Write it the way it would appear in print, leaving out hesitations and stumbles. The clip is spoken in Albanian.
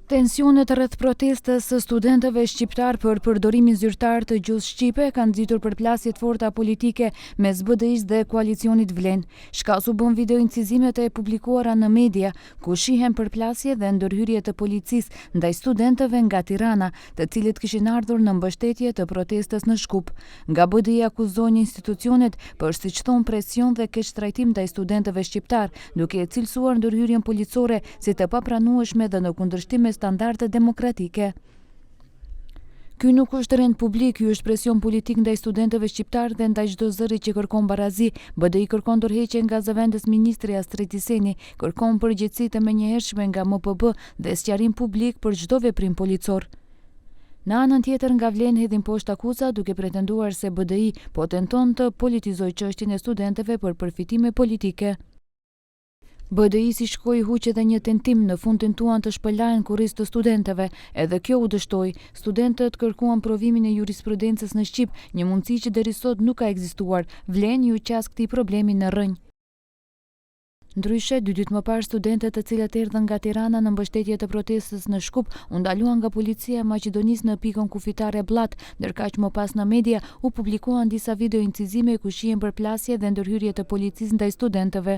Tensionet rreth protestës së studentëve shqiptar për përdorimin zyrtar të gjuhës shqipe kanë nxitur përplasje të forta politike mes BDI-s dhe koalicionit Vlen. Shkas u bën video incizimet e publikuara në media, ku shihen përplasje dhe ndërhyrje të policisë ndaj studentëve nga Tirana, të cilët kishin ardhur në mbështetje të protestës në Shkup. Nga BDI akuzojnë institucionet për, siç thon, presion dhe keq trajtim ndaj studentëve shqiptar, duke e cilësuar ndërhyrjen policore si të papranueshme dhe në kundërshtim me standarde demokratike. Ky nuk është rend publik, ky është presion politik ndaj studentëve shqiptar dhe ndaj çdo zëri që kërkon barazi. BDI kërkon ndërheqjen nga zëvendës ministri Astrid Tiseni, kërkon përgjegjësi të menjëhershme nga MPB dhe sqarim publik për çdo veprim policor. Në anën tjetër, nga Vlen hedhin poshtë akuza duke pretenduar se BDI po tenton të politizojë çështjen e studentëve për përfitime politike. BDI si shkoi huq edhe një tentim, në fund tentuan të shpëlajnë kurriz të studentëve, edhe kjo u dështoi. Studentët kërkuan provimin e jurisprudencës në Shqip, një mundësi që deri sot nuk ka ekzistuar. Vlen ju qas këtij problemi në rrënjë. Ndryshe, 2 ditë më parë, studentët të cilët erdhën nga Tirana në mbështetje të protestës në Shkup u ndaluan nga policia e Maqedonisë në pikën kufitare Blat, ndërkaq më pas në media u publikuan disa video incizime ku shihen përplasje dhe ndërhyrje të policisë ndaj studentëve.